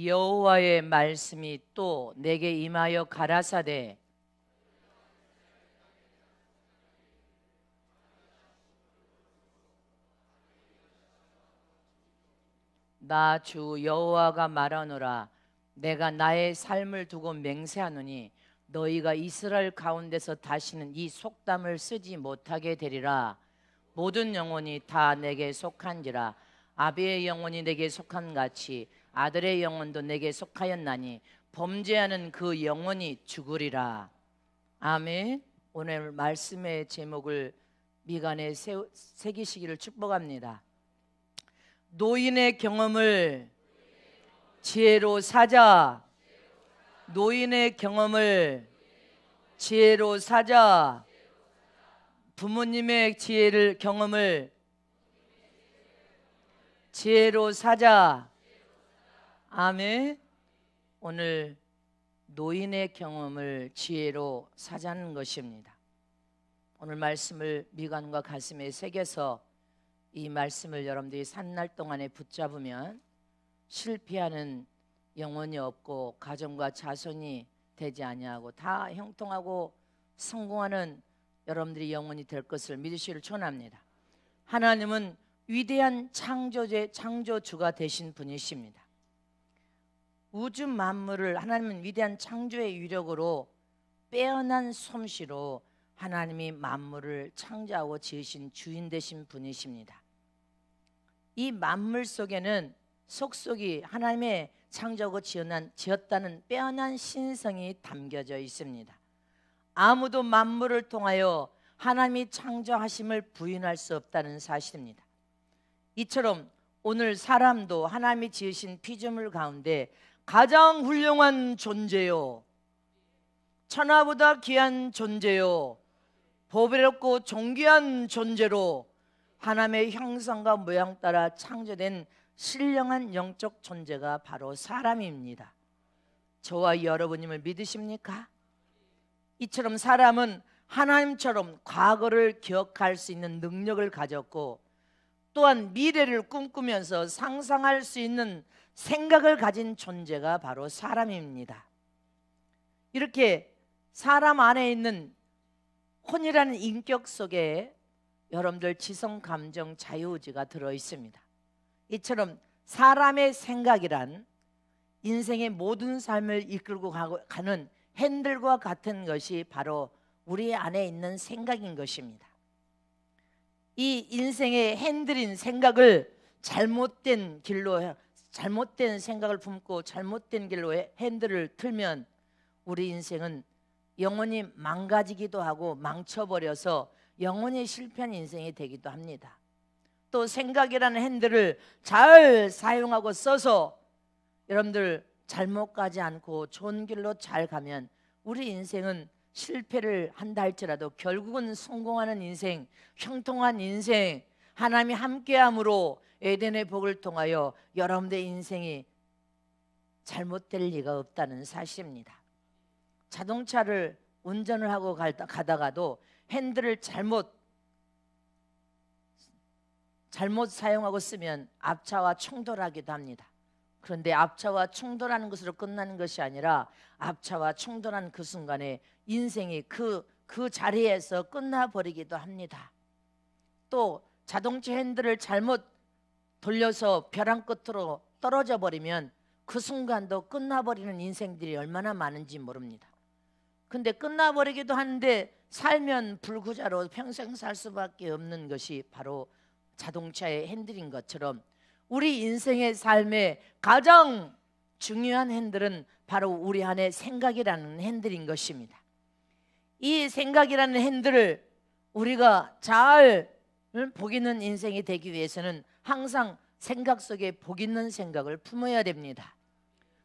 여호와의 말씀이 또 내게 임하여 가라사대 나 주 여호와가 말하노라. 내가 나의 삶을 두고 맹세하노니 너희가 이스라엘 가운데서 다시는 이 속담을 쓰지 못하게 되리라. 모든 영혼이 다 내게 속한지라. 아비의 영혼이 내게 속한 같이 아들의 영혼도 내게 속하였나니 범죄하는 그 영혼이 죽으리라. 아멘. 오늘 말씀의 제목을 미간에 새기시기를 축복합니다. 노인의 경험을 지혜로 사자. 노인의 경험을 지혜로 사자. 부모님의 경험을 지혜로 사자. 아멘. 오늘 노인의 경험을 지혜로 사자는 것입니다. 오늘 말씀을 미간과 가슴에 새겨서 이 말씀을 여러분들이 산날 동안에 붙잡으면 실패하는 영혼이 없고 가정과 자손이 되지 아니하고 다 형통하고 성공하는 여러분들이 영혼이 될 것을 믿으시기를 축원합니다. 하나님은 위대한 창조주가 되신 분이십니다. 우주 만물을 하나님은 위대한 창조의 위력으로 빼어난 솜씨로 하나님이 만물을 창조하고 지으신 주인 되신 분이십니다. 이 만물 속에는 속속이 하나님의 창조하고 지었다는 빼어난 신성이 담겨져 있습니다. 아무도 만물을 통하여 하나님이 창조하심을 부인할 수 없다는 사실입니다. 이처럼 오늘 사람도 하나님이 지으신 피조물 가운데 가장 훌륭한 존재요, 천하보다 귀한 존재요, 보배롭고 존귀한 존재로 하나님의 형상과 모양 따라 창조된 신령한 영적 존재가 바로 사람입니다. 저와 여러분님을 믿으십니까? 이처럼 사람은 하나님처럼 과거를 기억할 수 있는 능력을 가졌고 또한 미래를 꿈꾸면서 상상할 수 있는 생각을 가진 존재가 바로 사람입니다. 이렇게 사람 안에 있는 혼이라는 인격 속에 여러분들 지성, 감정, 자유의지가 들어있습니다. 이처럼 사람의 생각이란 인생의 모든 삶을 이끌고 가는 핸들과 같은 것이 바로 우리 안에 있는 생각인 것입니다. 이 인생의 핸들인 생각을 잘못된 생각을 품고 잘못된 길로 핸들을 틀면 우리 인생은 영원히 망가지기도 하고 망쳐버려서 영원히 실패한 인생이 되기도 합니다. 또 생각이라는 핸들을 잘 사용하고 써서 여러분들 잘못 가지 않고 좋은 길로 잘 가면 우리 인생은 실패를 한다 할지라도 결국은 성공하는 인생, 형통한 인생, 하나님이 함께함으로 에덴의 복을 통하여 여러분들의 인생이 잘못될 리가 없다는 사실입니다. 자동차를 운전을 하고 가다가도 핸들을 잘못 사용하고 쓰면 앞차와 충돌하기도 합니다. 그런데 앞차와 충돌하는 것으로 끝나는 것이 아니라 앞차와 충돌한 그 순간에 인생이 그 자리에서 끝나버리기도 합니다. 또 자동차 핸들을 잘못 돌려서 벼랑 끝으로 떨어져 버리면 그 순간도 끝나버리는 인생들이 얼마나 많은지 모릅니다. 근데 끝나버리기도 하는데 살면 불구자로 평생 살 수밖에 없는 것이 바로 자동차의 핸들인 것처럼 우리 인생의 삶의 가장 중요한 핸들은 바로 우리 안에 생각이라는 핸들인 것입니다. 이 생각이라는 핸들을 우리가 잘 복 있는 인생이 되기 위해서는 항상 생각 속에 복 있는 생각을 품어야 됩니다.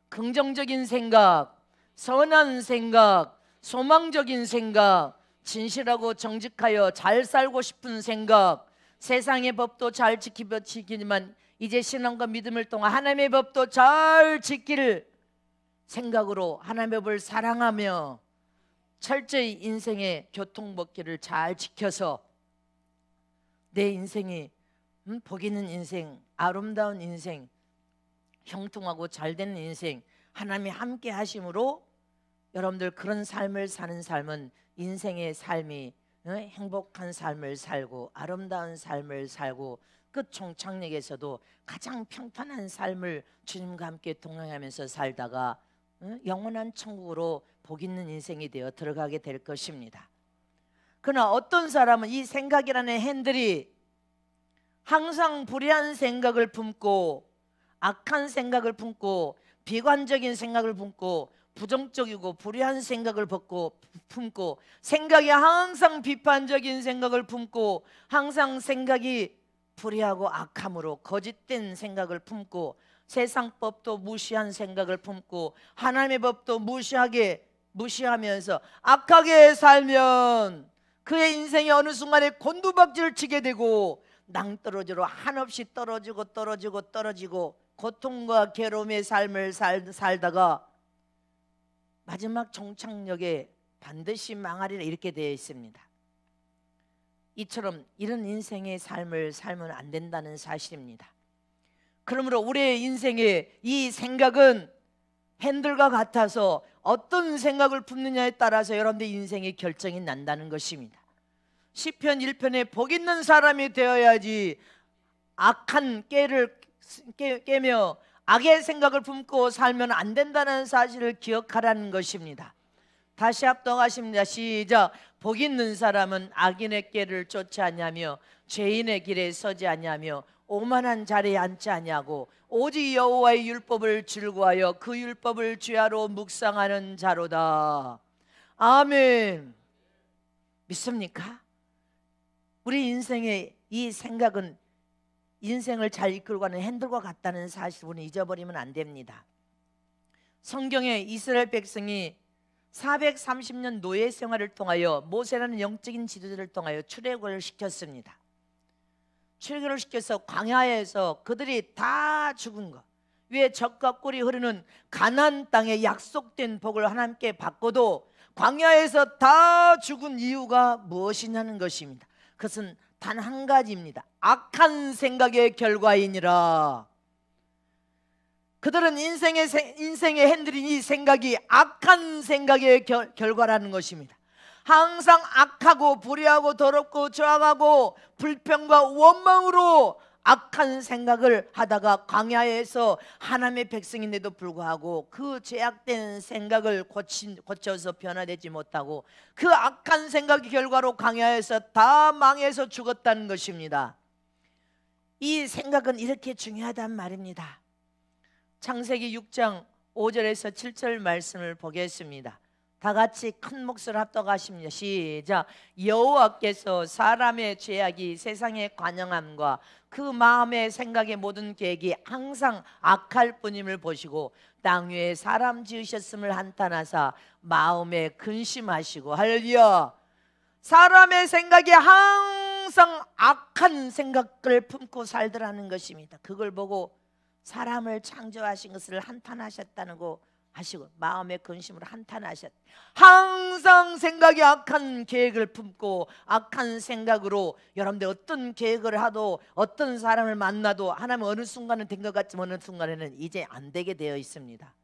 긍정적인 생각, 선한 생각, 소망적인 생각, 진실하고 정직하여 잘 살고 싶은 생각, 세상의 법도 잘 지키지만 이제 신앙과 믿음을 통한 하나님의 법도 잘 지킬 생각으로 하나님의 법을 사랑하며 철저히 인생의 교통법규를 잘 지켜서 내 인생이 복 있는 인생, 아름다운 인생, 형통하고 잘된 인생, 하나님이 함께 하심으로 여러분들 그런 삶을 사는 삶은 인생의 삶이 행복한 삶을 살고 아름다운 삶을 살고 끝 종착역에서도 가장 평탄한 삶을 주님과 함께 동행하면서 살다가 영원한 천국으로 복 있는 인생이 되어 들어가게 될 것입니다. 그러나 어떤 사람은 이 생각이라는 핸들이 항상 불의한 생각을 품고 악한 생각을 품고 비관적인 생각을 품고 부정적이고 불의한 생각을 품고 생각이 항상 비판적인 생각을 품고 항상 생각이 불의하고 악함으로 거짓된 생각을 품고 세상 법도 무시한 생각을 품고 하나님의 법도 무시하면서 악하게 살면 그의 인생이 어느 순간에 곤두박질을 치게 되고 낭떠러지로 한없이 떨어지고 고통과 괴로움의 삶을 살다가 마지막 종착역에 반드시 망하리라 이렇게 되어 있습니다. 이처럼 이런 인생의 삶을 살면 안 된다는 사실입니다. 그러므로 우리의 인생의 이 생각은 핸들과 같아서 어떤 생각을 품느냐에 따라서 여러분들 인생의 결정이 난다는 것입니다. 시편 1편에 복 있는 사람이 되어야지 악한 깨를 깨며 악의 생각을 품고 살면 안 된다는 사실을 기억하라는 것입니다. 다시 합독하십니다. 시작. 복 있는 사람은 악인의 꾀를 쫓지 아니하며 죄인의 길에 서지 아니하며 오만한 자리에 앉지 아니하고 오직 여호와의 율법을 즐거워하여 그 율법을 주야로 묵상하는 자로다. 아멘. 믿습니까? 우리 인생의 이 생각은 인생을 잘 이끌고 가는 핸들과 같다는 사실을 우리는 잊어버리면 안 됩니다. 성경에 이스라엘 백성이 430년 노예 생활을 통하여 모세라는 영적인 지도자를 통하여 출애굽을 시켰습니다. 출애굽을 시켜서 광야에서 그들이 다 죽은 것, 위에 젖과 꿀이 흐르는 가나안 땅의 약속된 복을 하나님께 받고도 광야에서 다 죽은 이유가 무엇이냐는 것입니다. 그것은 단 한 가지입니다. 악한 생각의 결과이니라. 그들은 인생의 핸들인 이 생각이 악한 생각의 결과라는 것입니다. 항상 악하고 불의하고 더럽고 저항하고 불평과 원망으로 악한 생각을 하다가 광야에서 하나님의 백성인데도 불구하고 그 죄악된 생각을 고쳐서 변화되지 못하고 그 악한 생각의 결과로 광야에서 다 망해서 죽었다는 것입니다. 이 생각은 이렇게 중요하단 말입니다. 창세기 6장 5절에서 7절 말씀을 보겠습니다. 다 같이 큰 목소리로 합독하십니다. 시작. 여호와께서 사람의 죄악이 세상의 관영함과 그 마음의 생각의 모든 계획이 항상 악할 뿐임을 보시고 땅 위에 사람 지으셨음을 한탄하사 마음에 근심하시고 할렐루야. 사람의 생각이 항상 악한 생각을 품고 살더라는 것입니다. 그걸 보고 사람을 창조하신 것을 한탄하셨다는 거 하시고 마음의 근심으로 한탄하셨. 항상 생각이 악한 계획을 품고 악한 생각으로 여러분들 어떤 계획을 하도 어떤 사람을 만나도 하나님 어느 순간은 된 것 같지만 어느 순간에는 이제 안 되게 되어 있습니다.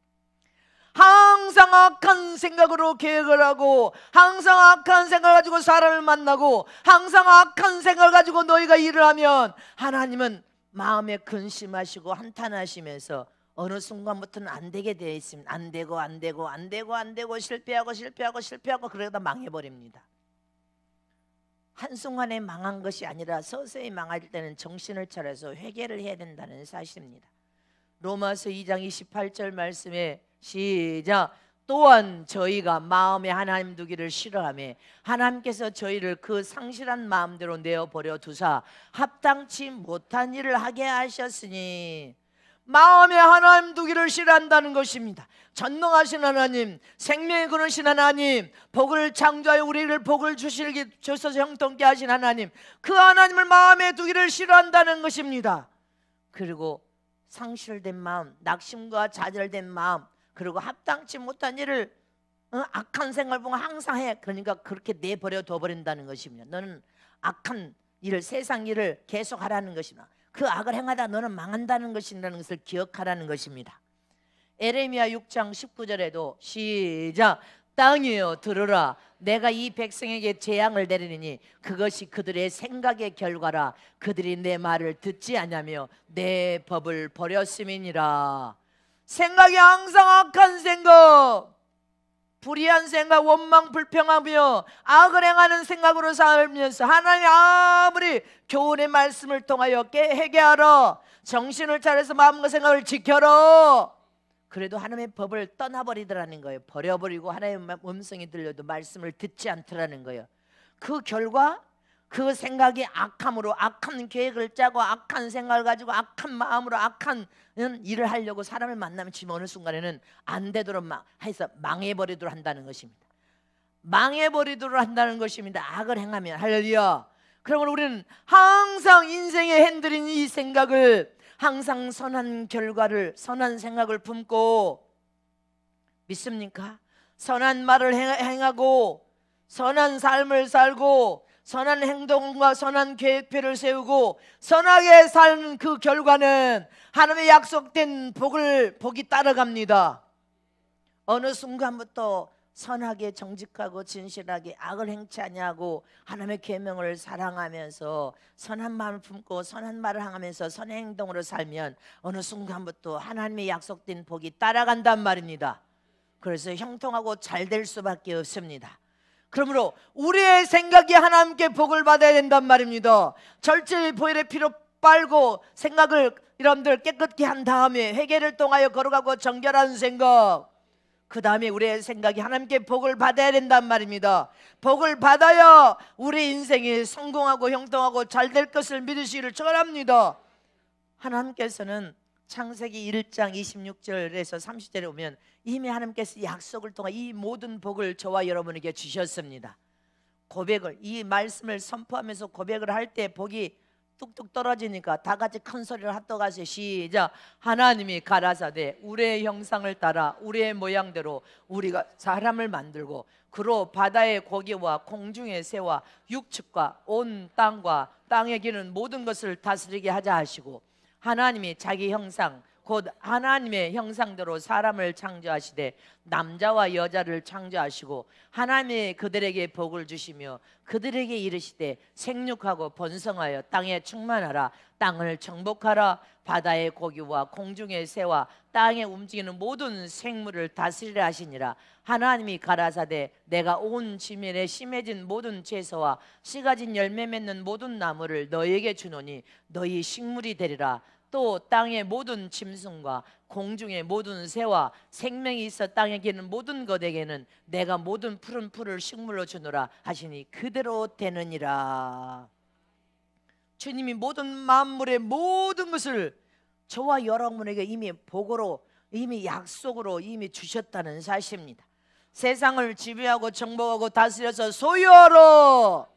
항상 악한 생각으로 계획을 하고 항상 악한 생각을 가지고 사람을 만나고 항상 악한 생각을 가지고 너희가 일을 하면 하나님은 마음에 근심하시고 한탄하시면서 어느 순간부터는 안 되게 되어 있습니다. 안 되고 실패하고 그러다 망해버립니다. 한순간에 망한 것이 아니라 서서히 망할 때는 정신을 차려서 회개를 해야 된다는 사실입니다. 로마서 2장 28절 말씀에 시작. 또한 저희가 마음에 하나님 두기를 싫어하며 하나님께서 저희를 그 상실한 마음대로 내어버려 두사 합당치 못한 일을 하게 하셨으니 마음에 하나님 두기를 싫어한다는 것입니다. 전능하신 하나님, 생명의 근원이신 하나님, 복을 창조하여 우리를 복을 주셔서 형통케 하신 하나님, 그 하나님을 마음에 두기를 싫어한다는 것입니다. 그리고 상실된 마음, 낙심과 좌절된 마음, 그리고 합당치 못한 일을 악한 생각을 보면 항상 해. 그러니까 그렇게 내버려 둬버린다는 것입니다. 너는 악한 일을, 세상 일을 계속 하라는 것입니다. 그 악을 행하다 너는 망한다는 것이라는 것을 기억하라는 것입니다. 에레미야 6장 19절에도 시작. 땅이여 들으라, 내가 이 백성에게 재앙을 내리니 그것이 그들의 생각의 결과라. 그들이 내 말을 듣지 않으며 내 법을 버렸음이니라. 생각이 항상 악한 생각, 불의한 생각, 원망, 불평하며 악을 행하는 생각으로 살면서 하나님 아무리 교훈의 말씀을 통하여 회개하라, 정신을 차려서 마음과 생각을 지켜라, 그래도 하나님의 법을 떠나버리더라는 거예요. 버려버리고 하나님의 음성이 들려도 말씀을 듣지 않더라는 거예요. 그 결과 그 생각이 악함으로 악한 계획을 짜고 악한 생각을 가지고 악한 마음으로 악한 일을 하려고 사람을 만나면 지금 어느 순간에는 안 되도록 해서 망해버리도록 한다는 것입니다. 망해버리도록 한다는 것입니다. 악을 행하면. 할렐루야. 그러므로 우리는 항상 인생의 핸들인 이 생각을, 항상 선한 결과를, 선한 생각을 품고, 믿습니까? 선한 말을 행하고 선한 삶을 살고 선한 행동과 선한 계획표를 세우고 선하게 사는 그 결과는 하나님의 약속된 복이 따라갑니다. 어느 순간부터 선하게 정직하고 진실하게 악을 행치 아니하고 하나님의 계명을 사랑하면서 선한 마음을 품고 선한 말을 행하면서 선한 행동으로 살면 어느 순간부터 하나님의 약속된 복이 따라간단 말입니다. 그래서 형통하고 잘 될 수밖에 없습니다. 그러므로 우리의 생각이 하나님께 복을 받아야 된단 말입니다. 절제의 보혈의 피로 빨고 생각을 여러분들 깨끗게 한 다음에 회개를 통하여 걸어가고 정결한 생각, 그 다음에 우리의 생각이 하나님께 복을 받아야 된단 말입니다. 복을 받아야 우리 인생이 성공하고 형통하고 잘 될 것을 믿으시기를 축원합니다. 하나님께서는 창세기 1장 26절에서 30절에 오면 이미 하나님께서 약속을 통해 이 모든 복을 저와 여러분에게 주셨습니다. 고백을, 이 말씀을 선포하면서 고백을 할 때 복이 뚝뚝 떨어지니까 다 같이 큰 소리를 합독하세요. 시작. 하나님이 가라사대 우리의 형상을 따라 우리의 모양대로 우리가 사람을 만들고 그로 바다의 고기와 공중의 새와 육축과 온 땅과 땅에 기는 모든 것을 다스리게 하자 하시고, 하나님이 자기 형상 곧 하나님의 형상대로 사람을 창조하시되 남자와 여자를 창조하시고 하나님이 그들에게 복을 주시며 그들에게 이르시되 생육하고 번성하여 땅에 충만하라, 땅을 정복하라, 바다의 고기와 공중의 새와 땅에 움직이는 모든 생물을 다스리라 하시니라. 하나님이 가라사대 내가 온 지면에 심해진 모든 채소와 씨가진 열매 맺는 모든 나무를 너희에게 주노니 너희 식물이 되리라. 또 땅의 모든 짐승과 공중의 모든 새와 생명이 있어 땅에 기는 모든 것에게는 내가 모든 푸른 풀을 식물로 주노라 하시니 그대로 되느니라. 주님이 모든 만물의 모든 것을 저와 여러분에게 이미 복으로, 이미 약속으로 이미 주셨다는 사실입니다. 세상을 지배하고 정복하고 다스려서 소유하라.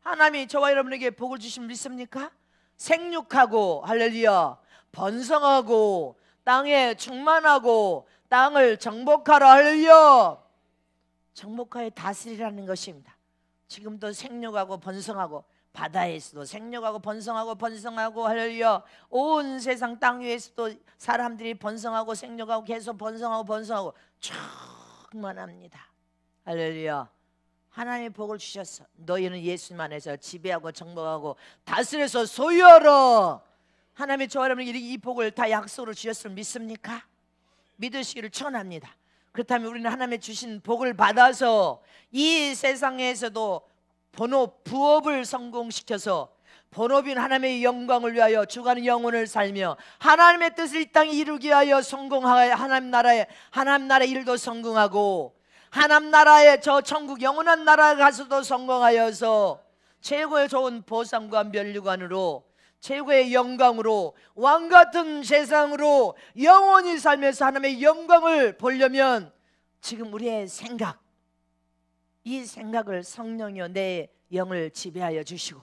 하나님이 저와 여러분에게 복을 주심 믿습니까? 생육하고, 할렐루야, 번성하고 땅에 충만하고 땅을 정복하라, 할렐루야. 정복하여 다스리라는 것입니다. 지금도 생육하고 번성하고, 바다에서도 생육하고 번성하고 할렐루야. 온 세상 땅 위에서도 사람들이 번성하고 생육하고 계속 번성하고 충만합니다. 할렐루야. 하나님의 복을 주셨어. 너희는 예수님 안에서 지배하고 정복하고 다스려서 소유하라. 하나님의 저와 여러분에게 이 복을 다 약속으로 주셨음을 믿습니까? 믿으시기를 축원합니다. 그렇다면 우리는 하나님의 주신 복을 받아서 이 세상에서도 부업을 성공시켜서 본업인 하나님의 영광을 위하여 주가는 영혼을 살며 하나님의 뜻을 이 땅에 이루기 위하여 성공하여 하나님 나라의 일도 성공하고 하나님 나라의 저 천국 영원한 나라에 가서도 성공하여서 최고의 좋은 보상과 면류관으로 최고의 영광으로 왕같은 세상으로 영원히 살면서 하나님의 영광을 보려면 지금 우리의 생각, 이 생각을 성령이여 내 영을 지배하여 주시고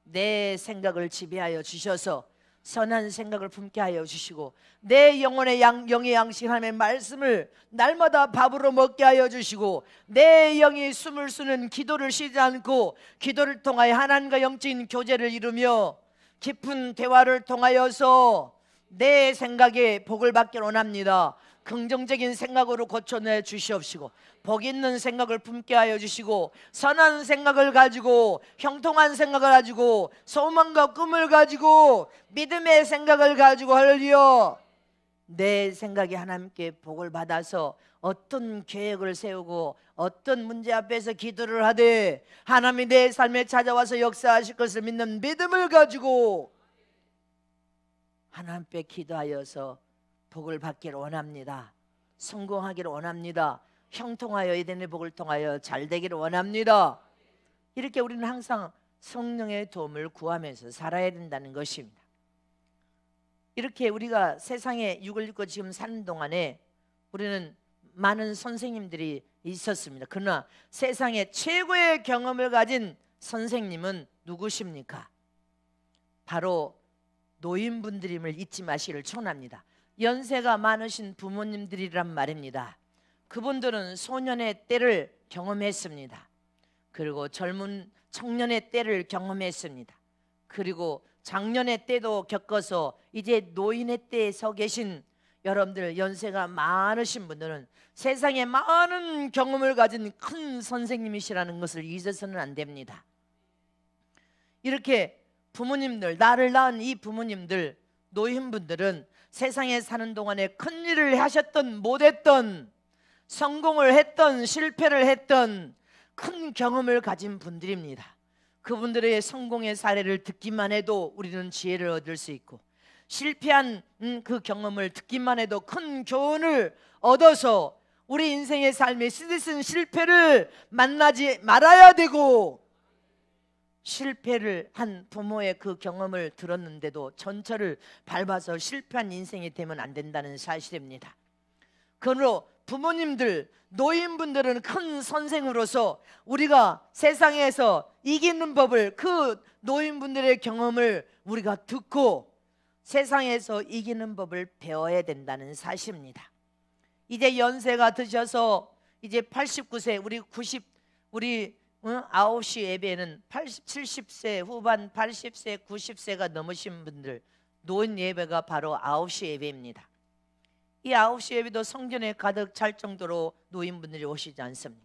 내 생각을 지배하여 주셔서 선한 생각을 품게 하여 주시고 내 영혼의 영의 양식 하나님의 말씀을 날마다 밥으로 먹게 하여 주시고 내 영이 숨을 쉬는 기도를 쉬지 않고 기도를 통하여 하나님과 영적인 교제를 이루며 깊은 대화를 통하여서 내 생각에 복을 받길 원합니다. 긍정적인 생각으로 고쳐내 주시옵시고 복 있는 생각을 품게 하여 주시고 선한 생각을 가지고 형통한 생각을 가지고 소망과 꿈을 가지고 믿음의 생각을 가지고 할렐루야 내 생각이 하나님께 복을 받아서 어떤 계획을 세우고 어떤 문제 앞에서 기도를 하되 하나님이 내 삶에 찾아와서 역사하실 것을 믿는 믿음을 가지고 하나님께 기도하여서 복을 받기를 원합니다. 성공하기를 원합니다. 형통하여 에덴의 복을 통하여 잘 되기를 원합니다. 이렇게 우리는 항상 성령의 도움을 구하면서 살아야 된다는 것입니다. 이렇게 우리가 세상에 육을 입고 지금 사는 동안에 우리는 많은 선생님들이 있었습니다. 그러나 세상에 최고의 경험을 가진 선생님은 누구십니까? 바로 노인분들임을 잊지 마시기를 촉원합니다. 연세가 많으신 부모님들이란 말입니다. 그분들은 소년의 때를 경험했습니다. 그리고 젊은 청년의 때를 경험했습니다. 그리고 장년의 때도 겪어서 이제 노인의 때에 서 계신 여러분들 연세가 많으신 분들은 세상에 많은 경험을 가진 큰 선생님이시라는 것을 잊어서는 안 됩니다. 이렇게 부모님들, 나를 낳은 이 부모님들, 노인분들은 세상에 사는 동안에 큰 일을 하셨던 못했던 성공을 했던 실패를 했던 큰 경험을 가진 분들입니다. 그분들의 성공의 사례를 듣기만 해도 우리는 지혜를 얻을 수 있고 실패한 그 경험을 듣기만 해도 큰 교훈을 얻어서 우리 인생의 삶에 쓰디쓴 실패를 만나지 말아야 되고 실패를 한 부모의 그 경험을 들었는데도 전철을 밟아서 실패한 인생이 되면 안 된다는 사실입니다. 그러므로 부모님들, 노인분들은 큰 선생으로서 우리가 세상에서 이기는 법을 그 노인분들의 경험을 우리가 듣고 세상에서 이기는 법을 배워야 된다는 사실입니다. 이제 연세가 드셔서 이제 89세 우리 9시 예배는 70세 후반 80세 90세가 넘으신 분들 노인 예배가 바로 9시 예배입니다. 이 9시 예배도 성전에 가득 찰 정도로 노인분들이 오시지 않습니까?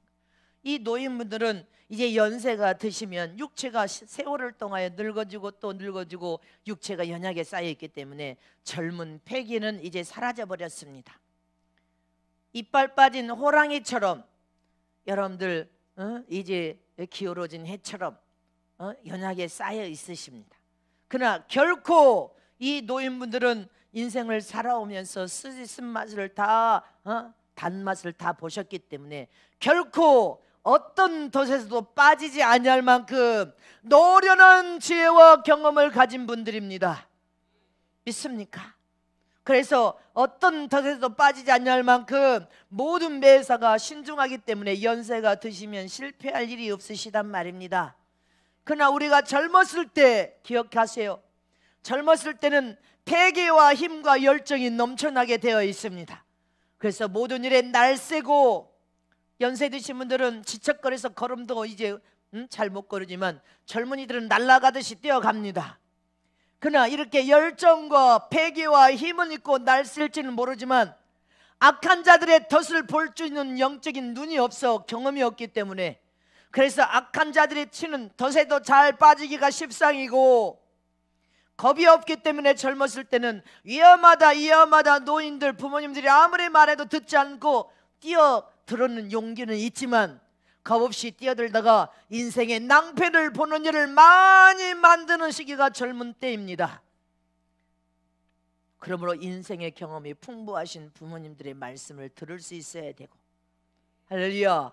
이 노인분들은 이제 연세가 드시면 육체가 세월을 통하여 늙어지고 또 늙어지고 육체가 연약에 쌓여있기 때문에 젊은 패기는 이제 사라져버렸습니다. 이빨 빠진 호랑이처럼 여러분들 이제 기울어진 해처럼 연약에 쌓여 있으십니다. 그러나 결코 이 노인분들은 인생을 살아오면서 쓴맛을 다 단맛을 다 보셨기 때문에 결코 어떤 덫에서도 빠지지 아니할 만큼 노련한 지혜와 경험을 가진 분들입니다. 믿습니까? 그래서 어떤 덫에서도 빠지지 아니할 만큼 모든 매사가 신중하기 때문에 연세가 드시면 실패할 일이 없으시단 말입니다. 그러나 우리가 젊었을 때 기억하세요. 젊었을 때는 패기와 힘과 열정이 넘쳐나게 되어 있습니다. 그래서 모든 일에 날쌔고 연세 드신 분들은 지척거려서 걸음도 이제 잘 못 걸으지만 젊은이들은 날아가듯이 뛰어갑니다. 그러나 이렇게 열정과 패기와 힘을 있고 날쌘지는 모르지만 악한 자들의 덫을 볼 수 있는 영적인 눈이 없어 경험이 없기 때문에 그래서 악한 자들이 치는 덫에도 잘 빠지기가 십상이고 겁이 없기 때문에 젊었을 때는 위험하다 노인들 부모님들이 아무리 말해도 듣지 않고 뛰어들었는 용기는 있지만 겁없이 뛰어들다가 인생의 낭패를 보는 일을 많이 만드는 시기가 젊은 때입니다. 그러므로 인생의 경험이 풍부하신 부모님들의 말씀을 들을 수 있어야 되고 할렐루야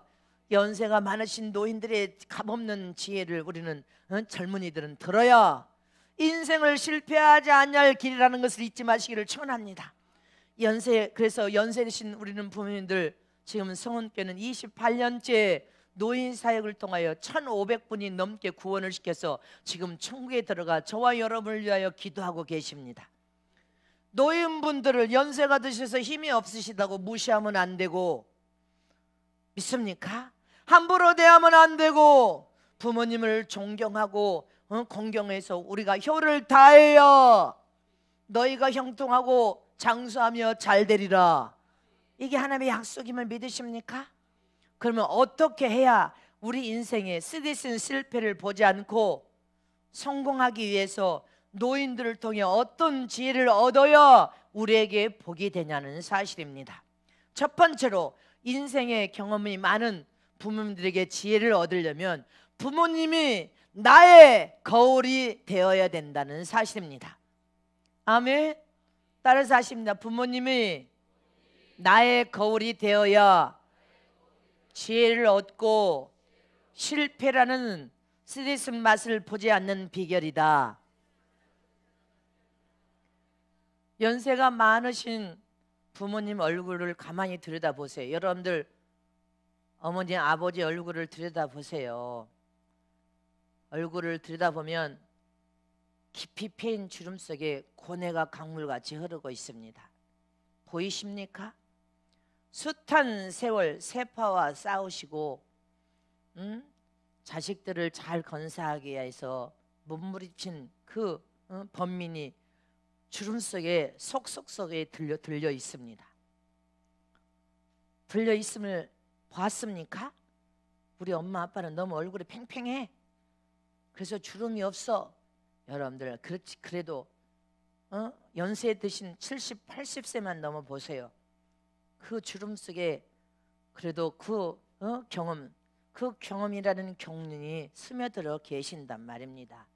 연세가 많으신 노인들의 값없는 지혜를 우리는 젊은이들은 들어야 인생을 실패하지 않을 길이라는 것을 잊지 마시기를 축원합니다. 그래서 연세 드신 우리는 부모님들 지금 성원교는 28년째 노인 사역을 통하여 1,500분이 넘게 구원을 시켜서 지금 천국에 들어가 저와 여러분을 위하여 기도하고 계십니다. 노인분들을 연세가 드셔서 힘이 없으시다고 무시하면 안 되고 믿습니까? 함부로 대하면 안 되고 부모님을 존경하고 공경에서 우리가 혀를 다하여 너희가 형통하고 장수하며 잘 되리라. 이게 하나님의 약속임을 믿으십니까? 그러면 어떻게 해야 우리 인생에 쓰디쓴 실패를 보지 않고 성공하기 위해서 노인들을 통해 어떤 지혜를 얻어야 우리에게 복이 되냐는 사실입니다. 첫 번째로 인생의 경험이 많은 부모님들에게 지혜를 얻으려면 부모님이 나의 거울이 되어야 된다는 사실입니다. 아멘. 따라서 하십니다. 부모님이 나의 거울이 되어야 지혜를 얻고 실패라는 쓰디쓴 맛을 보지 않는 비결이다. 연세가 많으신 부모님 얼굴을 가만히 들여다보세요. 여러분들 어머니 아버지 얼굴을 들여다보세요. 얼굴을 들여다보면 깊이 패인 주름 속에 고뇌가 강물같이 흐르고 있습니다. 보이십니까? 숱한 세월 세파와 싸우시고 자식들을 잘 건사하기 위해서 몸부림친 그 번민이 주름 속에 속에 들려 있습니다. 들려 있음을 봤습니까? 우리 엄마 아빠는 너무 얼굴이 팽팽해. 그래서 주름이 없어. 여러분들 그렇지 그래도 연세 드신 70, 80세만 넘어 보세요. 그 주름 속에 그래도 그 경험이라는 경륜이 스며들어 계신단 말입니다.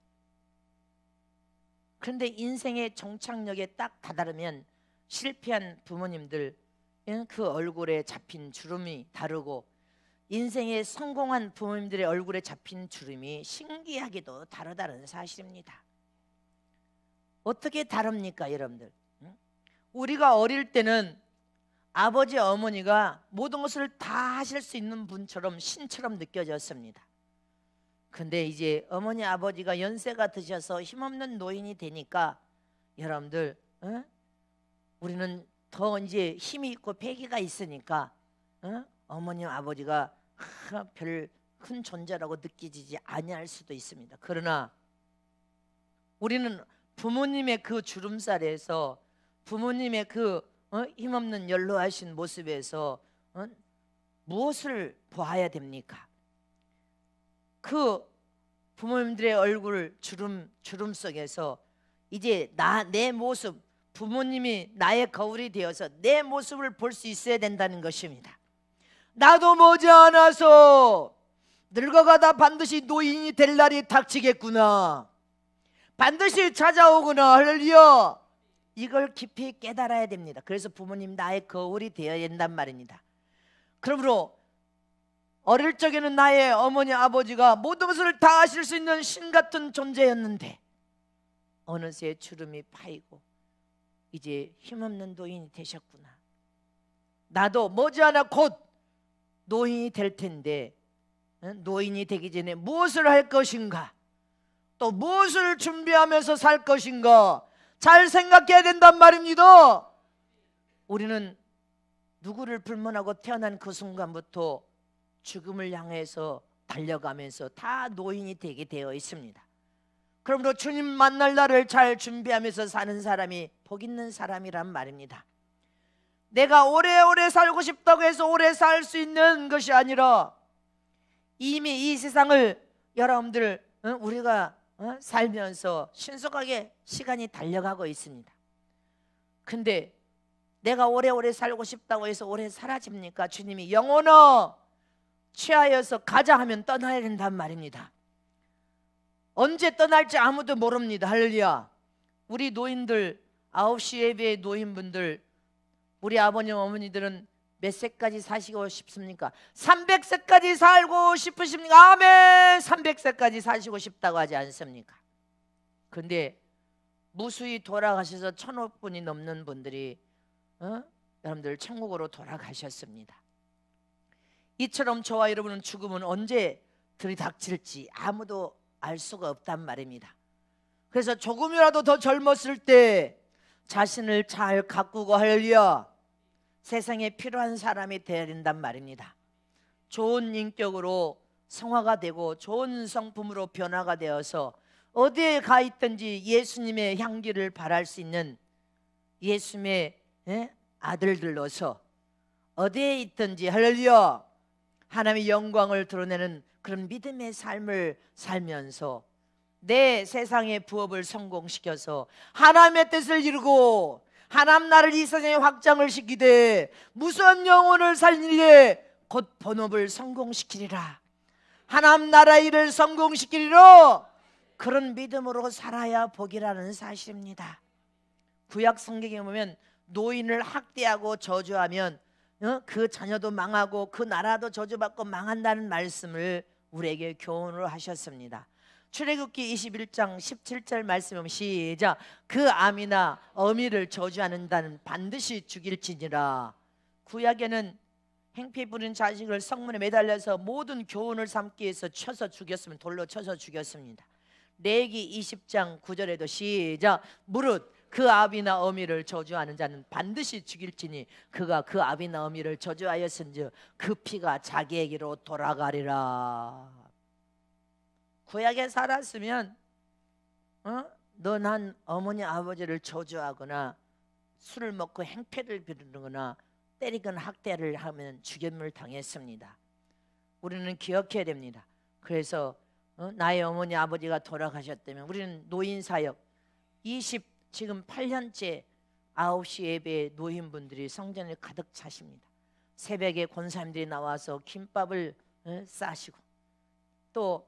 그런데 인생의 정착력에 딱 다다르면 실패한 부모님들 그 얼굴에 잡힌 주름이 다르고 인생에 성공한 부모님들의 얼굴에 잡힌 주름이 신기하게도 다르다는 사실입니다. 어떻게 다릅니까 여러분들? 우리가 어릴 때는 아버지 어머니가 모든 것을 다 하실 수 있는 분처럼 신처럼 느껴졌습니다. 근데 이제 어머니 아버지가 연세가 드셔서 힘없는 노인이 되니까 여러분들 우리는 더 이제 힘이 있고 패기가 있으니까 어머니 아버지가 별 큰 존재라고 느껴지지 아니할 수도 있습니다. 그러나 우리는 부모님의 그 주름살에서 부모님의 그 힘없는 연로하신 모습에서 무엇을 보아야 됩니까? 그 부모님들의 얼굴 주름 속에서 이제 내 모습, 부모님이 나의 거울이 되어서 내 모습을 볼 수 있어야 된다는 것입니다. 나도 머지않아서 늙어가다 반드시 노인이 될 날이 닥치겠구나. 반드시 찾아오구나. 할렐루야. 이걸 깊이 깨달아야 됩니다. 그래서 부모님 나의 거울이 되어야 된단 말입니다. 그러므로 어릴 적에는 나의 어머니 아버지가 모든 것을 다 하실 수 있는 신 같은 존재였는데 어느새 주름이 파이고 이제 힘없는 노인이 되셨구나. 나도 머지않아 곧 노인이 될 텐데 노인이 되기 전에 무엇을 할 것인가, 또 무엇을 준비하면서 살 것인가 잘 생각해야 된단 말입니다. 우리는 누구를 불문하고 태어난 그 순간부터 죽음을 향해서 달려가면서 다 노인이 되게 되어 있습니다. 그러므로 주님 만날 날을 잘 준비하면서 사는 사람이 복 있는 사람이란 말입니다. 내가 오래오래 살고 싶다고 해서 오래 살 수 있는 것이 아니라 이미 이 세상을 여러분들 우리가 살면서 신속하게 시간이 달려가고 있습니다. 근데 내가 오래오래 살고 싶다고 해서 오래 사라집니까? 주님이 영혼아 취하여서 가자 하면 떠나야 된단 말입니다. 언제 떠날지 아무도 모릅니다. 할렐루야. 우리 노인들 9시 예배의 노인분들 우리 아버님 어머니들은 몇 세까지 사시고 싶습니까? 300세까지 살고 싶으십니까? 아멘. 300세까지 사시고 싶다고 하지 않습니까? 근데 무수히 돌아가셔서 1,500분이 넘는 분들이 여러분들 천국으로 돌아가셨습니다. 이처럼 저와 여러분은 죽음은 언제 들이닥칠지 아무도 알 수가 없단 말입니다. 그래서 조금이라도 더 젊었을 때 자신을 잘 가꾸고 할렐루야 세상에 필요한 사람이 되어야 된단 말입니다. 좋은 인격으로 성화가 되고 좋은 성품으로 변화가 되어서 어디에 가 있든지 예수님의 향기를 발할 수 있는 예수님의 아들들로서 어디에 있든지 할렐루야 하나님의 영광을 드러내는 그런 믿음의 삶을 살면서 내 세상의 부업을 성공시켜서 하나님의 뜻을 이루고 하나님 나라를 이 세상에 확장을 시키되 무서운 영혼을 살리되 곧 본업을 성공시키리라. 하나님 나라 일을 성공시키리라. 그런 믿음으로 살아야 복이라는 사실입니다. 구약 성경에 보면 노인을 학대하고 저주하면 그 자녀도 망하고 그 나라도 저주받고 망한다는 말씀을 우리에게 교훈을 하셨습니다. 출애굽기 21장 17절 말씀에 보면 시작. 그 암이나 어미를 저주하는 자는 반드시 죽일지니라. 구약에는 행피 부린 자식을 성문에 매달려서 모든 교훈을 삼기 위해서 쳐서 죽였으면 돌로 쳐서 죽였습니다. 레위기 20장 9절에도 시작. 무릇 그 아비나 어미를 저주하는 자는 반드시 죽일지니 그가 그 아비나 어미를 저주하였은즉 그 피가 자기에게로 돌아가리라. 구약에 살았으면 너 난 어머니 아버지를 저주하거나 술을 먹고 행패를 부리거나 때리거나 학대를 하면 죽임을 당했습니다. 우리는 기억해야 됩니다. 그래서 나의 어머니 아버지가 돌아가셨다면 우리는 노인사역 지금 8년째 9시 예배에 노인분들이 성전에 가득 차십니다. 새벽에 권사님들이 나와서 김밥을 싸시고 또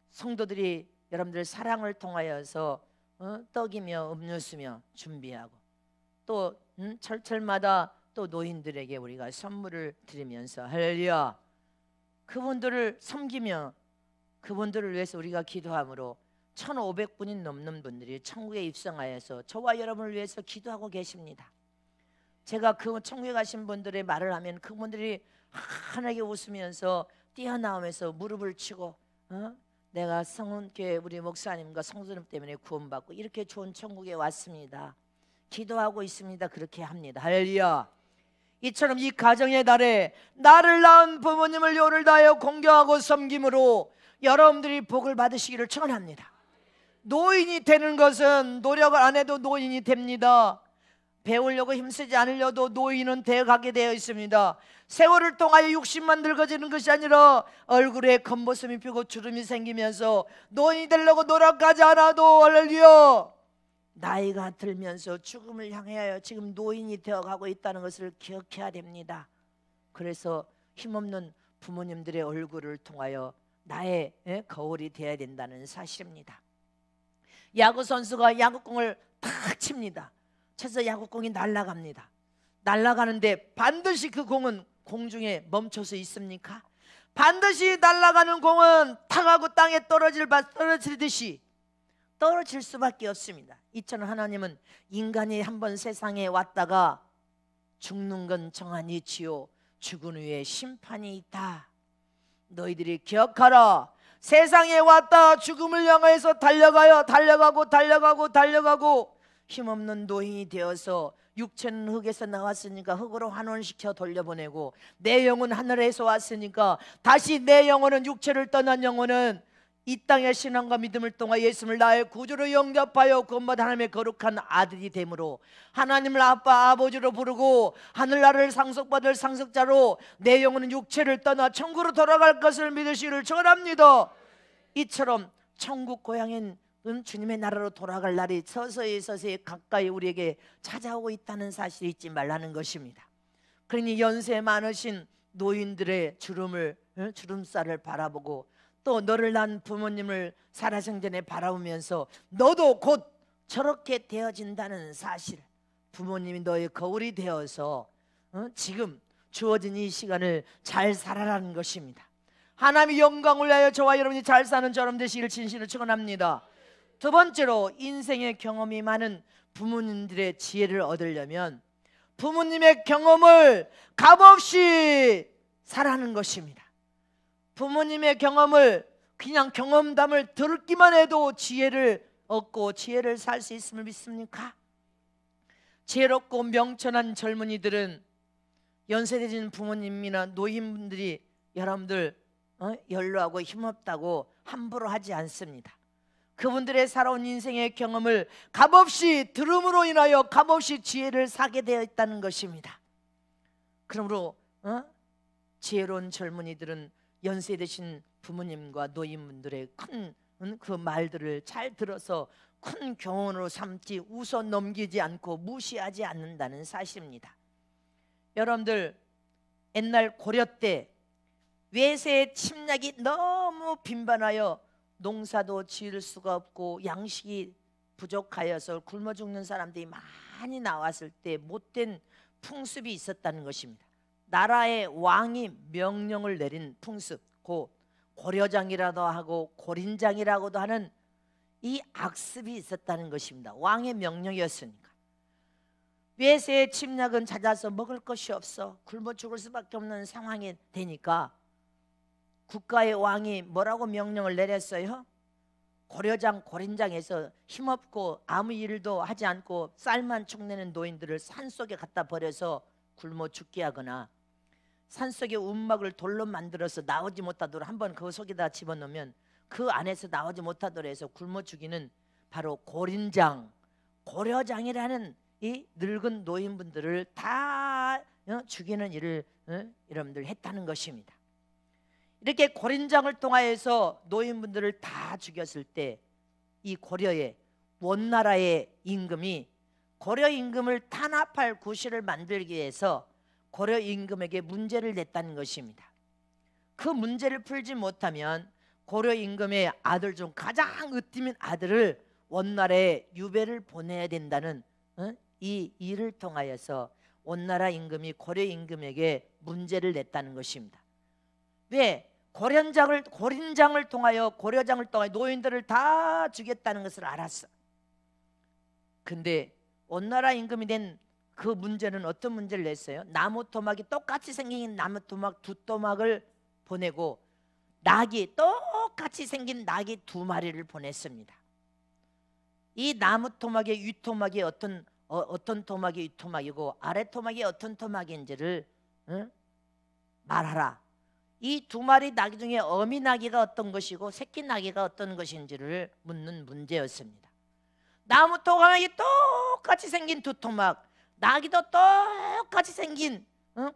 성도들이 여러분들 사랑을 통하여서 떡이며 음료수며 준비하고 또 철철마다 또 노인들에게 우리가 선물을 드리면서 할렐루야 그분들을 섬기며 그분들을 위해서 우리가 기도함으로 1,500분이 넘는 분들이 천국에 입성하여서 저와 여러분을 위해서 기도하고 계십니다. 제가 그 천국에 가신 분들의 말을 하면 그분들이 환하게 웃으면서 뛰어나오면서 무릎을 치고 내가 성은교회 우리 목사님과 성도님 때문에 구원받고 이렇게 좋은 천국에 왔습니다. 기도하고 있습니다. 그렇게 합니다. 할렐루야. 이처럼 이 가정의 달에 나를 낳은 부모님을 요를 다하여 공경하고 섬김으로 여러분들이 복을 받으시기를 축원합니다. 노인이 되는 것은 노력을 안 해도 노인이 됩니다. 배우려고 힘쓰지 않으려도 노인은 되어가게 되어 있습니다. 세월을 통하여 60만 늙어지는 것이 아니라 얼굴에 겉모습이 피고 주름이 생기면서 노인이 되려고 노력하지 않아도 할렐루야 나이가 들면서 죽음을 향하여 지금 노인이 되어가고 있다는 것을 기억해야 됩니다. 그래서 힘없는 부모님들의 얼굴을 통하여 나의 거울이 되어야 된다는 사실입니다. 야구 선수가 야구공을 탁 칩니다. 쳐서 야구공이 날아갑니다. 날아가는데 반드시 그 공은 공중에 멈춰서 있습니까? 반드시 날아가는 공은 탁하고 땅에 떨어지듯이 떨어질 수밖에 없습니다. 이처럼 하나님은 인간이 한번 세상에 왔다가 죽는 건 정한 이치요 죽은 후에 심판이 있다. 너희들이 기억하라. 세상에 왔다 죽음을 향해서 달려가고 힘없는 노인이 되어서 육체는 흙에서 나왔으니까 흙으로 환원시켜 돌려보내고 내 영은 하늘에서 왔으니까 다시 내 영혼은 육체를 떠난 영혼은 이 땅의 신앙과 믿음을 통해 예수를 나의 구주로 영접하여 구원받은 하나님의 거룩한 아들이 되므로 하나님을 아빠 아버지로 부르고 하늘나라를 상속받을 상속자로 내 영혼은 육체를 떠나 천국으로 돌아갈 것을 믿으시기를 축원합니다. 이처럼 천국 고향인 주님의 나라로 돌아갈 날이 서서히 가까이 우리에게 찾아오고 있다는 사실을 잊지 말라는 것입니다. 그러니 연세 많으신 노인들의 주름살을 바라보고 또 너를 낳은 부모님을 살아생전에 바라보면서 너도 곧 저렇게 되어진다는 사실, 부모님이 너의 거울이 되어서 지금 주어진 이 시간을 잘 살아라는 것입니다. 하나님의 영광을 위하여 저와 여러분이 잘 사는 저럼 되시기를 진실로 축원합니다. 두 번째로 인생의 경험이 많은 부모님들의 지혜를 얻으려면 부모님의 경험을 값없이 살아가는 것입니다. 부모님의 경험을 그냥 경험담을 듣기만 해도 지혜를 얻고 지혜를 살 수 있음을 믿습니까? 지혜롭고 명철한 젊은이들은 연세되신 부모님이나 노인분들이 여러분들 연로하고 힘없다고 함부로 하지 않습니다. 그분들의 살아온 인생의 경험을 값없이 들음으로 인하여 값없이 지혜를 사게 되어 있다는 것입니다. 그러므로 지혜로운 젊은이들은 연세 드신 부모님과 노인분들의 큰 그 말들을 잘 들어서 큰 교훈으로 삼지 웃어 넘기지 않고 무시하지 않는다는 사실입니다. 여러분들, 옛날 고려 때 외세의 침략이 너무 빈번하여 농사도 지을 수가 없고 양식이 부족하여서 굶어 죽는 사람들이 많이 나왔을 때 못된 풍습이 있었다는 것입니다. 나라의 왕이 명령을 내린 풍습, 고려장이라도 하고 고린장이라고도 하는 이 악습이 있었다는 것입니다. 왕의 명령이었으니까. 외세의 침략은 찾아서 먹을 것이 없어 굶어 죽을 수밖에 없는 상황이 되니까 국가의 왕이 뭐라고 명령을 내렸어요? 고려장 고린장에서 힘없고 아무 일도 하지 않고 쌀만 축내는 노인들을 산속에 갖다 버려서 굶어 죽게 하거나, 산속에 움막을 돌로 만들어서 나오지 못하도록 한번 그 속에다 집어넣으면 그 안에서 나오지 못하도록 해서 굶어 죽이는 바로 고린장, 고려장이라는 이 늙은 노인분들을 다 죽이는 일을 여러분들 했다는 것입니다. 이렇게 고린장을 통하여서 노인분들을 다 죽였을 때 이 고려의 원나라의 임금이 고려 임금을 탄압할 구실을 만들기 위해서 고려 임금에게 문제를 냈다는 것입니다. 그 문제를 풀지 못하면 고려 임금의 아들 중 가장 으뜸인 아들을 원나라에 유배를 보내야 된다는 이 일을 통하여서 원나라 임금이 고려 임금에게 문제를 냈다는 것입니다. 왜? 고린장을 통하여 고려장을 통하여 노인들을 다 죽였다는 것을 알았어. 근데 원나라 임금이 된 그 문제는 어떤 문제를 냈어요? 나무 토막이 똑같이 생긴 나무 토막 두 토막을 보내고 낙이 똑같이 생긴 낙이 두 마리를 보냈습니다. 이 나무 토막의 위 토막이 어떤 토막이 위 토막이고 아래 토막이 어떤 토막인지를 말하라. 이 두 마리 나귀 중에 어미 나귀가 어떤 것이고 새끼 나귀가 어떤 것인지를 묻는 문제였습니다. 나무 토막이 똑같이 생긴 두 토막, 나귀도 똑같이 생긴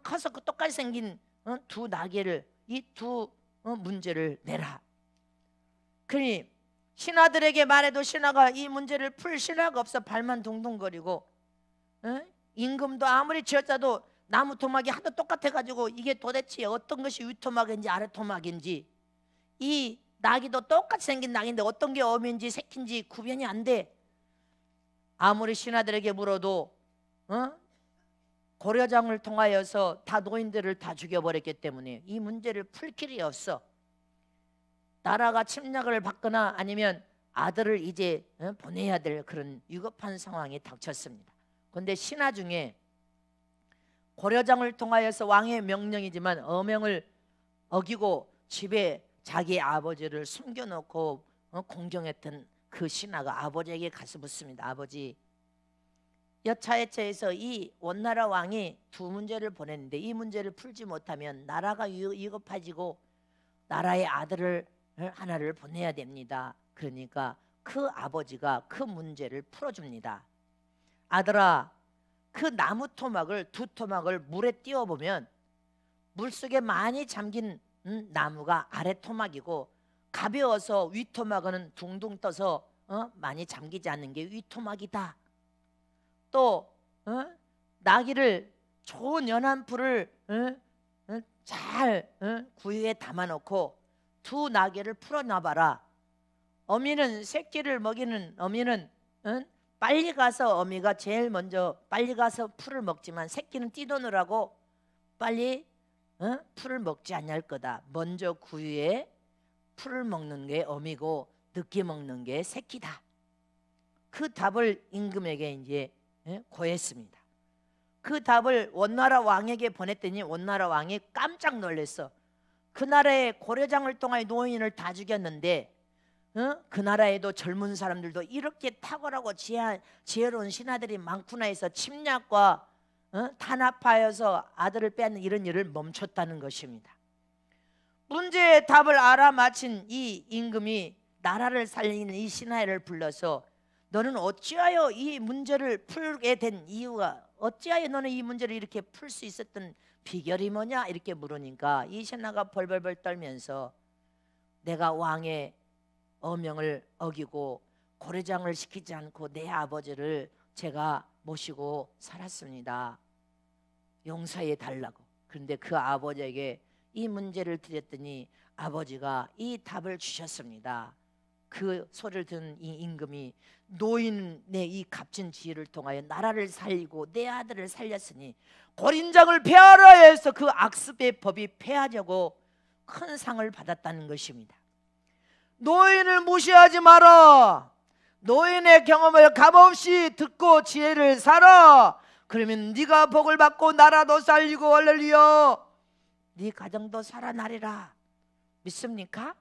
커서 똑같이 생긴 두 나귀를, 이 두 문제를 내라. 그러니 신하들에게 말해도 신하가 이 문제를 풀 신하가 없어 발만 둥둥거리고, 임금도 아무리 지어짜도 나무 토막이 하도 똑같아가지고 이게 도대체 어떤 것이 위 토막인지 아래 토막인지, 이 나귀도 똑같이 생긴 나귀인데 어떤 게 어미인지 새끼인지 구별이 안 돼. 아무리 신하들에게 물어도 고려장을 통하여서 다 노인들을 다 죽여버렸기 때문에 이 문제를 풀 길이 없어. 나라가 침략을 받거나 아니면 아들을 이제 보내야 될 그런 위급한 상황이 닥쳤습니다. 그런데 신하 중에 고려장을 통하여서 왕의 명령이지만 어명을 어기고 집에 자기 아버지를 숨겨놓고 공경했던 그 신하가 아버지에게 가서 묻습니다. 아버지, 여차여차해서 이 원나라 왕이 두 문제를 보냈는데 이 문제를 풀지 못하면 나라가 위급해지고 나라의 아들을 하나를 보내야 됩니다. 그러니까 그 아버지가 그 문제를 풀어줍니다. 아들아, 그 나무 토막을 두 토막을 물에 띄워보면 물속에 많이 잠긴 나무가 아래 토막이고 가벼워서 위 토막은 둥둥 떠서 많이 잠기지 않는 게 위 토막이다. 또 나귀를 좋은 연한 풀을 잘 구유에 담아놓고 두 나귀를 풀어놔봐라. 어미는 새끼를 먹이는 어미는 빨리 가서 어미가 제일 먼저 빨리 가서 풀을 먹지만 새끼는 뛰도느라고 빨리 풀을 먹지 않을 거다. 먼저 구유에 풀을 먹는 게 어미고 늦게 먹는 게 새끼다. 그 답을 임금에게 이제 고했습니다. 그 답을 원나라 왕에게 보냈더니 원나라 왕이 깜짝 놀랐어. 그 나라의 고려장을 통하여 노인을 다 죽였는데 그 나라에도 젊은 사람들도 이렇게 탁월하고 지혜로운 신하들이 많구나 해서 침략과 탄압하여서 아들을 빼앗는 이런 일을 멈췄다는 것입니다. 문제의 답을 알아맞힌 이 임금이 나라를 살리는 이 시나이를 불러서 너는 어찌하여 이 문제를 풀게 된 이유가, 어찌하여 너는 이 문제를 이렇게 풀 수 있었던 비결이 뭐냐 이렇게 물으니까 이 신하가 벌벌벌 떨면서 내가 왕의 어명을 어기고 고려장을 시키지 않고 내 아버지를 제가 모시고 살았습니다. 용서해 달라고. 그런데 그 아버지에게 이 문제를 드렸더니 아버지가 이 답을 주셨습니다. 그 소리를 듣는 이 임금이 노인의 이 값진 지혜를 통하여 나라를 살리고 내 아들을 살렸으니 고린장을 폐하라 해서 그 악습의 법이 폐하려고 큰 상을 받았다는 것입니다. 노인을 무시하지 마라. 노인의 경험을 값없이 듣고 지혜를 살아. 그러면 네가 복을 받고 나라도 살리고 할렐루야 네 가정도 살아나리라. 믿습니까?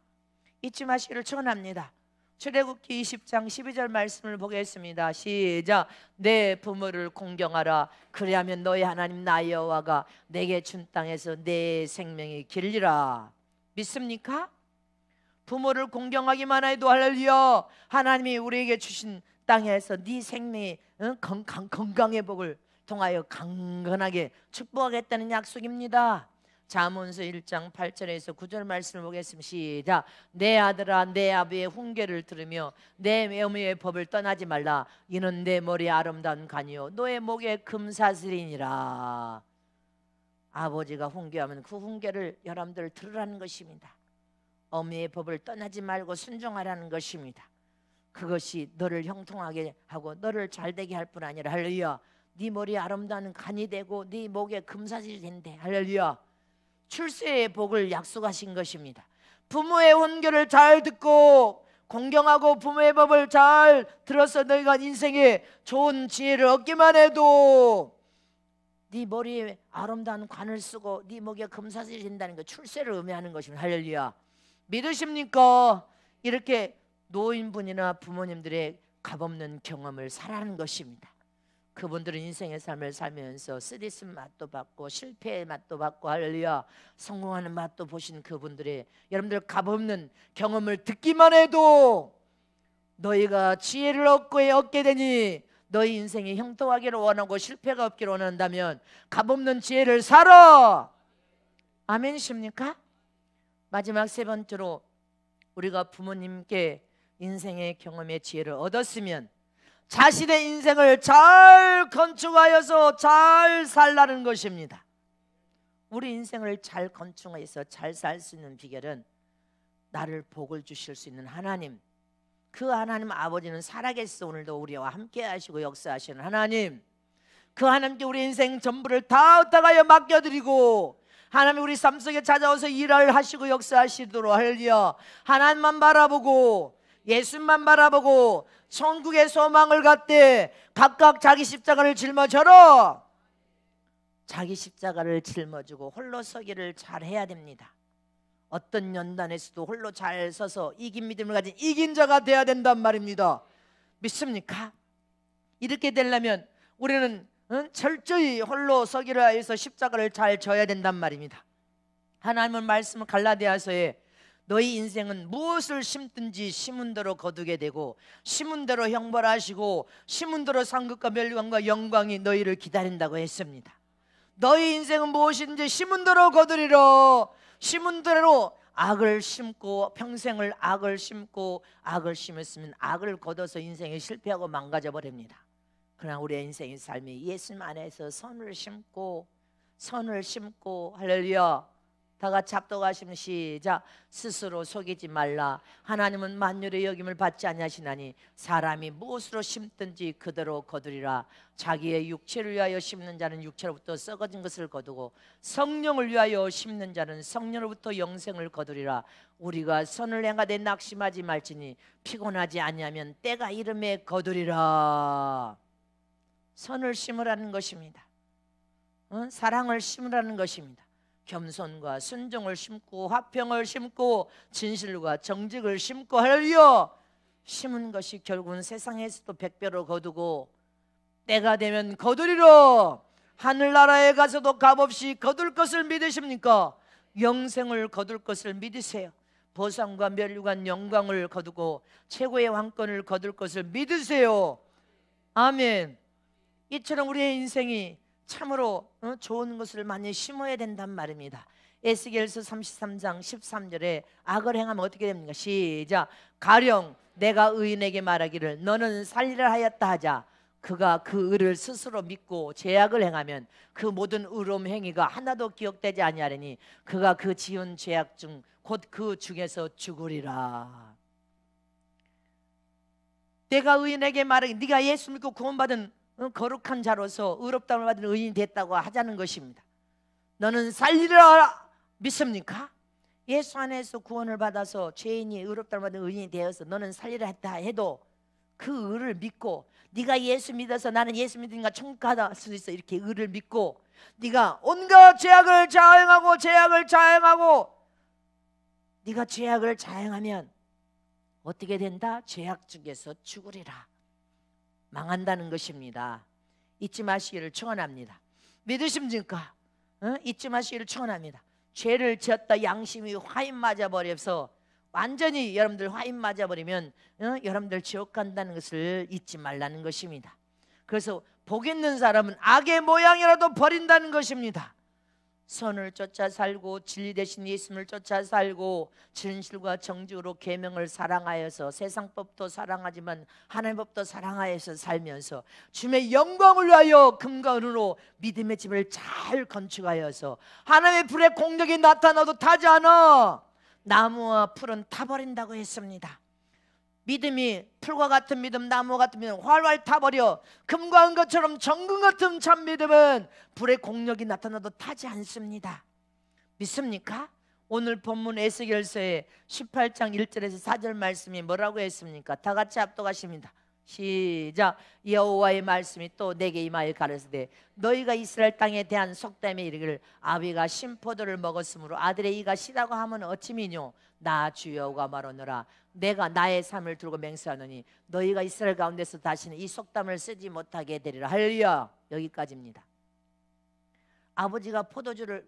잊지 마시기를 축원합니다. 출애굽기 20장 12절 말씀을 보겠습니다. 시작. 내 부모를 공경하라. 그리하면 너희 하나님 나 여호와가 내게 준 땅에서 내 생명이 길리라. 믿습니까? 부모를 공경하기만 해도 할렐루야 하나님이 우리에게 주신 땅에서 네 생명의 건강의 복을 통하여 강건하게 축복하겠다는 약속입니다. 잠언서 1장 8절에서 9절 말씀을 보겠습니다. 시작. 내 아들아 내 아비의 훈계를 들으며 내 어머니의 법을 떠나지 말라. 이는 내 머리에 아름다운 관이요 너의 목에 금사슬이니라. 아버지가 훈계하면 그 훈계를 여러분들 들으라는 것입니다. 어머니의 법을 떠나지 말고 순종하라는 것입니다. 그것이 너를 형통하게 하고 너를 잘되게 할 뿐 아니라 할렐루야 네 머리에 아름다운 간이 되고 네 목에 금사슬이 된대. 할렐루야 출세의 복을 약속하신 것입니다. 부모의 훈계를 잘 듣고 공경하고 부모의 법을 잘 들어서 너희가 인생에 좋은 지혜를 얻기만 해도 네 머리에 아름다운 관을 쓰고 네 목에 금사슬이 된다는 거 출세를 의미하는 것입니다. 할렐루야 믿으십니까? 이렇게 노인분이나 부모님들의 값없는 경험을 살아가는 것입니다. 그분들은 인생의 삶을 살면서 쓰디쓴 맛도 받고 실패의 맛도 받고 할렐루야 성공하는 맛도 보신 그분들의 여러분들 값없는 경험을 듣기만 해도 너희가 지혜를 얻게 되니 너희 인생이 형통하기를 원하고 실패가 없기를 원한다면 값없는 지혜를 살아. 아멘이십니까? 마지막 세 번째로 우리가 부모님께 인생의 경험의 지혜를 얻었으면 자신의 인생을 잘 건축하여서 잘 살라는 것입니다. 우리 인생을 잘 건축해서 잘 살 수 있는 비결은 나를 복을 주실 수 있는 하나님, 그 하나님 아버지는 살아계셔서 오늘도 우리와 함께 하시고 역사하시는 하나님, 그 하나님께 우리 인생 전부를 다 얻어가여 맡겨드리고 하나님 우리 삶 속에 찾아와서 일을 하시고 역사하시도록 할렐루야 하나님만 바라보고 예수만 바라보고 천국의 소망을 갖되 각각 자기 십자가를 짊어져라. 자기 십자가를 짊어지고 홀로 서기를 잘해야 됩니다. 어떤 연단에서도 홀로 잘 서서 이긴 믿음을 가진 이긴 자가 돼야 된단 말입니다. 믿습니까? 이렇게 되려면 우리는 철저히 홀로 서기를 하여서 십자가를 잘 져야 된단 말입니다. 하나님은 말씀을 갈라디아서에 너희 인생은 무엇을 심든지 심은 대로 거두게 되고 심은 대로 형벌하시고 심은 대로 상급과 멸관과 영광이 너희를 기다린다고 했습니다. 너희 인생은 무엇인지 심은 대로 거두리라. 심은 대로 악을 심고 평생을 악을 심고 악을 심었으면 악을 거둬서 인생이 실패하고 망가져 버립니다. 그러나 우리의 인생의 삶이 예수님 안에서 선을 심고 할렐루야 다 같이 합독하시면 시작. 스스로 속이지 말라. 하나님은 만유의 여김을 받지 아니하시나니 사람이 무엇으로 심든지 그대로 거두리라. 자기의 육체를 위하여 심는 자는 육체로부터 썩어진 것을 거두고 성령을 위하여 심는 자는 성령으로부터 영생을 거두리라. 우리가 선을 행하되 낙심하지 말지니 피곤하지 아니하면 때가 이름에 거두리라. 선을 심으라는 것입니다. 사랑을 심으라는 것입니다. 겸손과 순종을 심고 화평을 심고 진실과 정직을 심고 할렐루야 심은 것이 결국은 세상에서도 100배로 거두고 때가 되면 거두리라. 하늘나라에 가서도 값없이 거둘 것을 믿으십니까? 영생을 거둘 것을 믿으세요. 보상과 면류관 영광을 거두고 최고의 왕권을 거둘 것을 믿으세요. 아멘. 이처럼 우리의 인생이 참으로 좋은 것을 많이 심어야 된단 말입니다. 에스겔서 33장 13절에 악을 행하면 어떻게 됩니까? 시작. 가령 내가 의인에게 말하기를 너는 살리라 하였다 하자 그가 그 의를 스스로 믿고 죄악을 행하면 그 모든 의로움 행위가 하나도 기억되지 아니하리니 그가 그 지은 죄악 중 곧 그 중에서 죽으리라. 내가 의인에게 말하기 네가 예수 믿고 구원받은 거룩한 자로서 의롭다움을 받은 의인이 됐다고 하자는 것입니다. 너는 살리라 믿습니까? 예수 안에서 구원을 받아서 죄인이 의롭다움을 받은 의인이 되어서 너는 살리라 했다 해도 그 의를 믿고 네가 예수 믿어서 나는 예수 믿으니까 천국 갈 수 있어 이렇게 의를 믿고 네가 온갖 죄악을 자행하고 네가 죄악을 자행하면 어떻게 된다? 죄악 중에서 죽으리라. 망한다는 것입니다. 잊지 마시기를 축원합니다. 믿으십니까? 잊지 마시기를 축원합니다. 죄를 지었다 양심이 화인 맞아버려서 완전히 여러분들 화인 맞아버리면 여러분들 지옥 간다는 것을 잊지 말라는 것입니다. 그래서 복 있는 사람은 악의 모양이라도 버린다는 것입니다. 선을 쫓아 살고 진리 대신 예수님을 쫓아 살고 진실과 정직으로 계명을 사랑하여서 세상 법도 사랑하지만 하나님 법도 사랑하여서 살면서 주님의 영광을 위하여 금과 은으로 믿음의 집을 잘 건축하여서 하나님의 불의 공력이 나타나도 타지 않아 나무와 풀은 타버린다고 했습니다. 믿음이 풀과 같은 믿음, 나무와 같은 믿음 활활 타버려 금과 은 것처럼 정금 같은 참 믿음은 불의 공력이 나타나도 타지 않습니다. 믿습니까? 오늘 본문 에스겔서의 18장 1절에서 4절 말씀이 뭐라고 했습니까? 다 같이 합독하십니다. 시작. 여호와의 말씀이 또 내게 임하여 가라사대 너희가 이스라엘 땅에 대한 속담에 이르기를 아비가 신포도를 먹었으므로 아들의 이가 시다고 하면 어찌미뇨 나 주여호가 말하노라 내가 나의 삶을 들고 맹세하노니 너희가 이스라엘 가운데서 다시는 이 속담을 쓰지 못하게 되리라. 할렐루야. 여기까지입니다. 아버지가 포도주를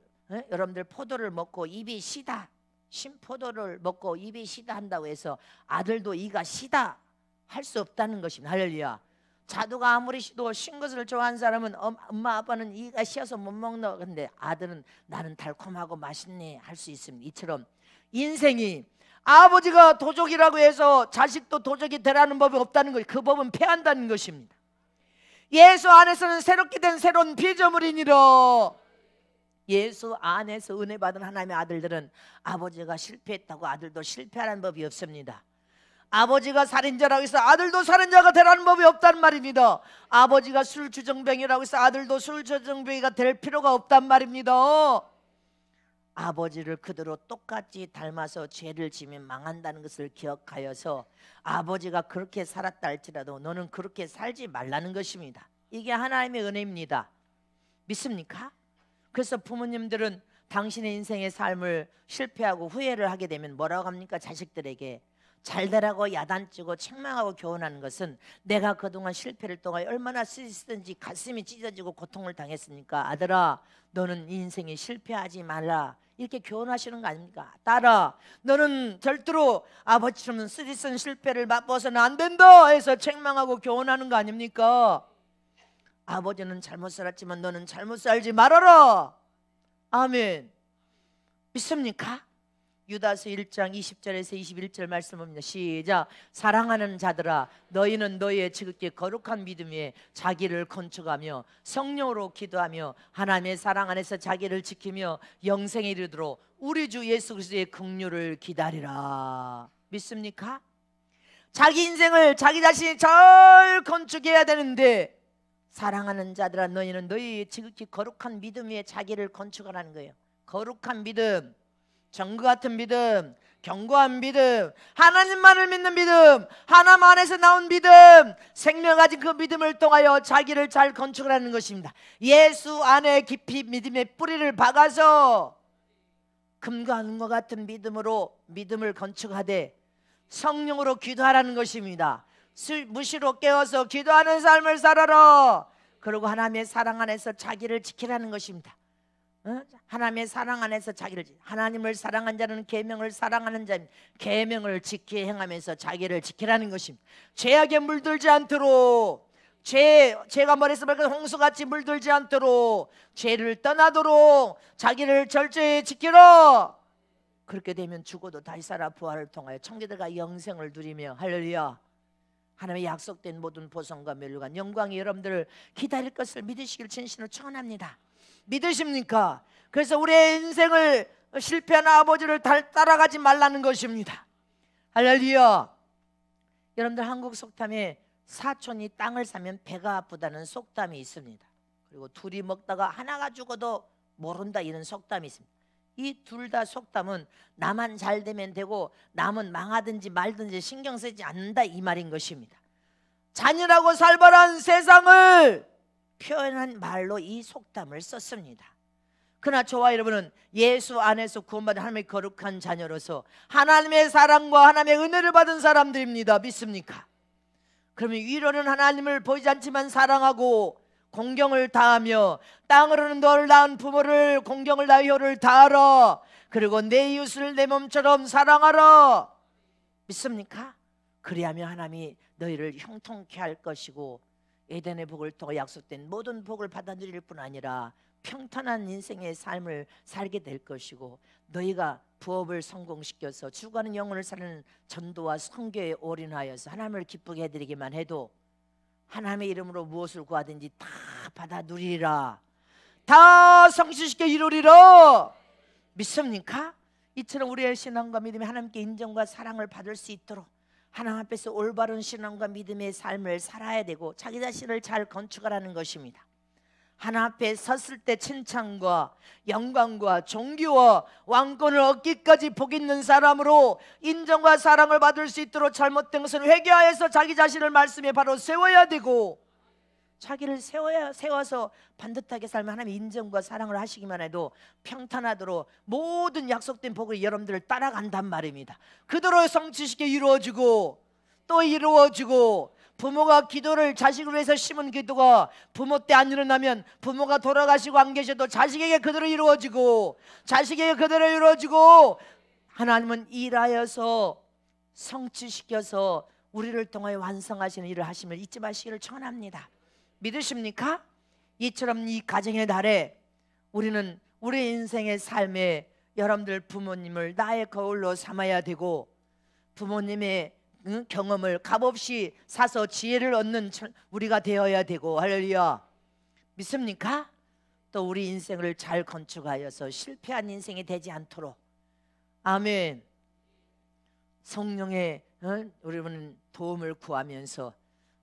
여러분들 포도를 먹고 입이 시다 신포도를 먹고 입이 시다 한다고 해서 아들도 이가 시다 할 수 없다는 것입니다. 할렐루야. 자두가 아무리 시도 신 것을 좋아하는 사람은 엄마 아빠는 이가 시어서 못 먹는 건데 아들은 나는 달콤하고 맛있네 할 수 있습니다. 이처럼 인생이 아버지가 도적이라고 해서 자식도 도적이 되라는 법이 없다는 것, 그 법은 폐한다는 것입니다. 예수 안에서는 새롭게 된 새로운 피조물이니라. 예수 안에서 은혜 받은 하나님의 아들들은 아버지가 실패했다고 아들도 실패하라는 법이 없습니다. 아버지가 살인자라고 해서 아들도 살인자가 되라는 법이 없단 말입니다. 아버지가 술주정뱅이라고 해서 아들도 술주정뱅이가 될 필요가 없단 말입니다. 아버지를 그대로 똑같이 닮아서 죄를 지면 망한다는 것을 기억하여서 아버지가 그렇게 살았다 할지라도 너는 그렇게 살지 말라는 것입니다. 이게 하나님의 은혜입니다. 믿습니까? 그래서 부모님들은 당신의 인생의 삶을 실패하고 후회를 하게 되면 뭐라고 합니까? 자식들에게 잘되라고 야단치고 책망하고 교훈하는 것은 내가 그동안 실패를 통하여 얼마나 쓰든지 가슴이 찢어지고 고통을 당했으니까 아들아 너는 인생에 실패하지 말라 이렇게 교훈하시는 거 아닙니까? 딸아 너는 절대로 아버지처럼 쓰디쓴 실패를 맛보서는 안 된다 해서 책망하고 교훈하는 거 아닙니까? 아버지는 잘못 살았지만 너는 잘못 살지 말아라. 아멘. 믿습니까? 유다서 1장 20절에서 21절 말씀입니다. 시작. 사랑하는 자들아 너희는 너희의 지극히 거룩한 믿음 위에 자기를 건축하며 성령으로 기도하며 하나님의 사랑 안에서 자기를 지키며 영생에 이르도록 우리 주 예수 그리스도의 긍휼을 기다리라. 믿습니까? 자기 인생을 자기 자신이 잘 건축해야 되는데 사랑하는 자들아 너희는 너희의 지극히 거룩한 믿음 위에 자기를 건축하라는 거예요. 거룩한 믿음, 정그 같은 믿음, 견고한 믿음, 하나님만을 믿는 믿음, 하나님 안에서 나온 믿음, 생명 가진 그 믿음을 통하여 자기를 잘 건축하라는 것입니다. 예수 안에 깊이 믿음의 뿌리를 박아서 금과 은과 같은 믿음으로 믿음을 건축하되 성령으로 기도하라는 것입니다. 무시로 깨어서 기도하는 삶을 살아라. 그리고 하나님의 사랑 안에서 자기를 지키라는 것입니다. 하나님의 사랑 안에서 자기를, 하나님을 사랑한 자는 계명을 사랑하는 자입니다. 계명을 지키 행하면서 자기를 지키라는 것입니다. 죄악에 물들지 않도록, 죄가 머리에서 홍수같이 물들지 않도록, 죄를 떠나도록 자기를 철저히 지키라. 그렇게 되면 죽어도 다시 살아 부활을 통하여 천국들과 영생을 누리며, 할렐루야, 하나님의 약속된 모든 보상과 멸류관 영광이 여러분들을 기다릴 것을 믿으시길 진심으로 축원합니다. 믿으십니까? 그래서 우리의 인생을 실패한 아버지를 따라가지 말라는 것입니다. 할렐루야. 여러분들, 한국 속담에 사촌이 땅을 사면 배가 아프다는 속담이 있습니다. 그리고 둘이 먹다가 하나가 죽어도 모른다, 이런 속담이 있습니다. 이 둘 다 속담은 나만 잘 되면 되고 남은 망하든지 말든지 신경 쓰지 않는다, 이 말인 것입니다. 잔인하고 살벌한 세상을 표현한 말로 이 속담을 썼습니다. 그러나 저와 여러분은 예수 안에서 구원받은 하나님의 거룩한 자녀로서 하나님의 사랑과 하나님의 은혜를 받은 사람들입니다. 믿습니까? 그러면 위로는 하나님을 보이지 않지만 사랑하고 공경을 다하며, 땅으로는 너를 낳은 부모를 공경을 다하여 효를 다하라. 그리고 내 이웃을 내 몸처럼 사랑하라. 믿습니까? 그리하면 하나님이 너희를 형통케 할 것이고 에덴의 복을 통해 약속된 모든 복을 받아 누릴 뿐 아니라 평탄한 인생의 삶을 살게 될 것이고, 너희가 부업을 성공시켜서 죽어가는 영혼을 사는 전도와 선교에 올인하여서 하나님을 기쁘게 해드리기만 해도 하나님의 이름으로 무엇을 구하든지 다 받아 누리라, 다 성취시켜 이루리라. 믿습니까? 이처럼 우리의 신앙과 믿음이 하나님께 인정과 사랑을 받을 수 있도록 하나님 앞에서 올바른 신앙과 믿음의 삶을 살아야 되고, 자기 자신을 잘 건축하라는 것입니다. 하나님 앞에 섰을 때 칭찬과 영광과 존귀와 왕권을 얻기까지 복 있는 사람으로 인정과 사랑을 받을 수 있도록 잘못된 것은 회개하여서 자기 자신을 말씀에 바로 세워야 되고, 자기를 세워서 반듯하게 살면 하나님 인정과 사랑을 하시기만 해도 평탄하도록 모든 약속된 복을 여러분들을 따라간단 말입니다. 그대로 성취시켜 이루어지고 또 이루어지고, 부모가 기도를 자식을 위해서 심은 기도가 부모 때 안 일어나면 부모가 돌아가시고 안 계셔도 자식에게 그대로 이루어지고, 자식에게 그대로 이루어지고, 하나님은 일하여서 성취시켜서 우리를 통하여 완성하시는 일을 하심을 잊지 마시기를 축원합니다. 믿으십니까? 이처럼 이 가정의 날에 우리는 우리 인생의 삶에 여러분들 부모님을 나의 거울로 삼아야 되고, 부모님의 경험을 값없이 사서 지혜를 얻는 우리가 되어야 되고, 할렐루야. 믿습니까? 또 우리 인생을 잘 건축하여서 실패한 인생이 되지 않도록, 아멘, 성령의 우리는 도움을 구하면서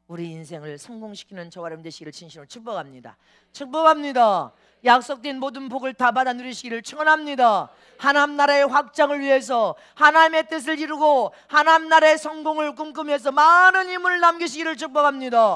우리 인생을 성공시키는 저와 여러분 되시기를 진심으로 축복합니다. 축복합니다. 약속된 모든 복을 다 받아 누리시기를 축원합니다. 하나님 나라의 확장을 위해서 하나님의 뜻을 이루고 하나님 나라의 성공을 꿈꾸면서 많은 힘을 남기시기를 축복합니다.